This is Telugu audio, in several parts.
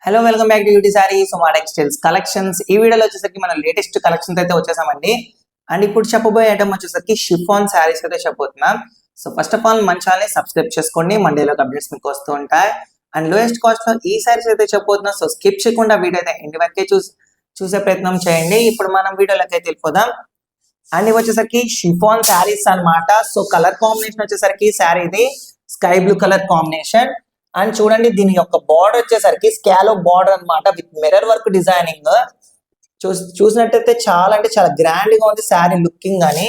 Hello welcome back to UT sarees మా టెక్స్టైల్స్ కలెక్షన్స్. ఈ వీడియోలో వచ్చేసరికి మనం లేటెస్ట్ కలెక్షన్స్ అయితే వచ్చేసామండి. అండ్ ఇప్పుడు చెప్పబోయే ఐటమ్ వచ్చేసరికి షిఫాన్ శారీస్ అయితే చెప్పబోతున్నాం. సో ఫస్ట్ ఆఫ్ ఆల్ మన ఛానల్ సబ్స్క్రైబ్ చేసుకోండి, మండేలో అప్డేట్స్ మీకు వస్తూ ఉంటాయి. అండ్ లోయెస్ట్ కాస్ట్ లో ఈ శారీస్ అయితే చెప్పబోతున్నాం. సో స్కిప్ చేయకుండా వీడియో అయితే ఎండ్ వరకే చూసే ప్రయత్నం చేయండి. ఇప్పుడు మనం వీడియోలోకి అయితే వెళ్ళిపోదాం. అండ్ ఇవి వచ్చేసరికి షిఫాన్ శారీస్ అన్నమాట. సో కలర్ కాంబినేషన్ వచ్చేసరికి శారీది sky blue colour combination. And చూడండి దీని యొక్క బార్డర్ వచ్చేసరికి స్కాలో బార్డర్ అన్నమాట విత్ మిర్రర్ వర్క్ డిజైనింగ్. చూసినట్టయితే చాలా అంటే చాలా గ్రాండ్ గా ఉంది శారీ లుకింగ్ గానీ.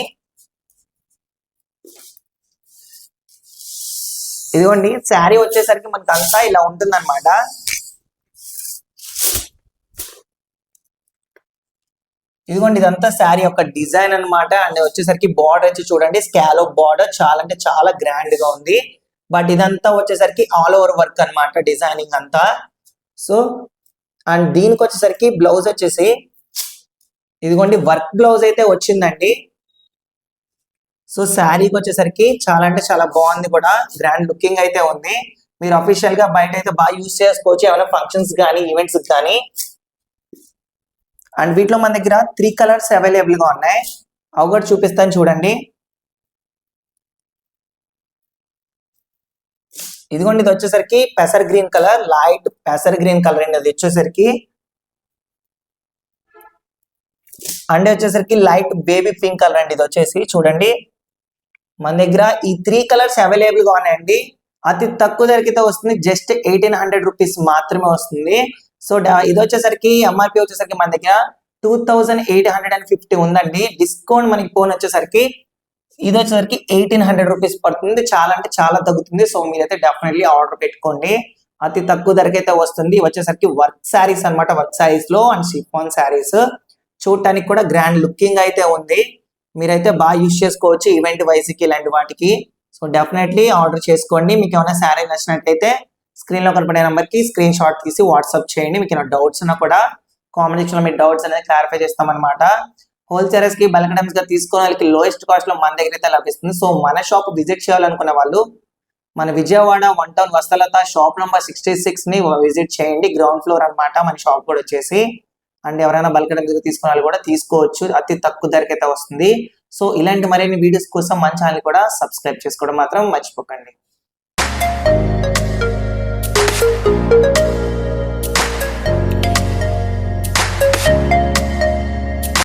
ఇదిగోండి శారీ వచ్చేసరికి మనకి అంతా ఇలా ఉంటుంది అనమాట. ఇదిగోండి ఇదంతా శారీ యొక్క డిజైన్ అన్నమాట. అండ్ వచ్చేసరికి బార్డర్ వచ్చి చూడండి స్కాలో బార్డర్ చాలా అంటే చాలా గ్రాండ్ గా ఉంది. బట్ ఇదంతా వచ్చేసరికి ఆల్ ఓవర్ వర్క్ అన్నమాట డిజైనింగ్ అంతా. సో అండ్ దీనికి వచ్చేసరికి బ్లౌజ్ వచ్చేసి ఇదిగోండి వర్క్ బ్లౌజ్ అయితే వచ్చిందండి. సో శారీకి వచ్చేసరికి చాలా అంటే చాలా బాగుంది కూడా, గ్రాండ్ లుకింగ్ అయితే ఉంది. మీరు అఫీషియల్ గా బయట అయితే బాగా యూజ్ చేసుకోవచ్చు ఏమైనా ఫంక్షన్స్ కానీ ఈవెంట్స్ కానీ. అండ్ వీటిలో మన దగ్గర 3 కలర్స్ అవైలబుల్ గా ఉన్నాయి. అవి కూడా చూపిస్తాను చూడండి. ఇదిగోండి ఇది వచ్చేసరికి పెసర్ గ్రీన్ కలర్, లైట్ పెసర్ గ్రీన్ కలర్ అండి అది వచ్చేసరికి. అండ్ వచ్చేసరికి లైట్ బేబీ పింక్ కలర్ అండి ఇది వచ్చేసి చూడండి. మన దగ్గర ఈ 3 కలర్స్ అవైలబుల్ గా ఉన్నాయండి. అతి తక్కువ ధరకితే వస్తుంది, జస్ట్ 1800 రూపీస్ మాత్రమే వస్తుంది. సో ఇది వచ్చేసరికి ఎంఆర్పి వచ్చేసరికి మన దగ్గర 2850 ఉందండి. డిస్కౌంట్ మనకి ఫోన్ వచ్చేసరికి ఇది వచ్చేసరికి 1800 రూపీస్ పడుతుంది. చాలా అంటే చాలా తగ్గుతుంది. సో మీరైతే డెఫినెట్లీ ఆర్డర్ పెట్టుకోండి, అతి తక్కువ ధరకైతే వస్తుంది. వచ్చేసరికి వర్క్ శారీస్ అనమాట, వర్క్ శారీస్ లో అండ్ షిఫాన్ శారీస్ చూడటానికి కూడా గ్రాండ్ లుకింగ్ అయితే ఉంది. మీరైతే బాగా యూజ్ చేసుకోవచ్చు ఈవెంట్ వైజ్ కి ఇలాంటి వాటికి. సో డెఫినెట్లీ ఆర్డర్ చేసుకోండి. మీకు ఏమైనా శారీ నచ్చినట్లయితే స్క్రీన్ లో కనపడే నెంబర్ కి స్క్రీన్ షాట్ తీసి వాట్సాప్ చేయండి. మీకు ఏమైనా డౌట్స్ ఉన్నా కూడా కామెంట్ సెక్షన్ లో మీ డౌట్స్ అనేది క్లారిఫై చేస్తాం అనమాట. హోల్సేలర్స్ కి బల్క్ ఐటమ్స్ గా తీసుకునే వాళ్ళకి లోయెస్ట్ కాస్ట్ లో మన దగ్గర అయితే లభిస్తుంది. సో మన షాప్ విజిట్ చేయాలనుకునే వాళ్ళు మన విజయవాడ 1 టౌన్ వస్తలత షాప్ నంబర్ 66 ని విజిట్ చేయండి. గ్రౌండ్ ఫ్లోర్ అన్నమాట మన షాప్ కూడా వచ్చేసి. అండ్ ఎవరైనా బల్క్ ఐటమ్స్ తీసుకునే వాళ్ళు కూడా తీసుకోవచ్చు, అతి తక్కువ ధరకైతే వస్తుంది. సో ఇలాంటి మరిన్ని వీడియోస్ కోసం మన ఛానల్ కూడా సబ్స్క్రైబ్ చేసుకోవడం మాత్రం మర్చిపోకండి.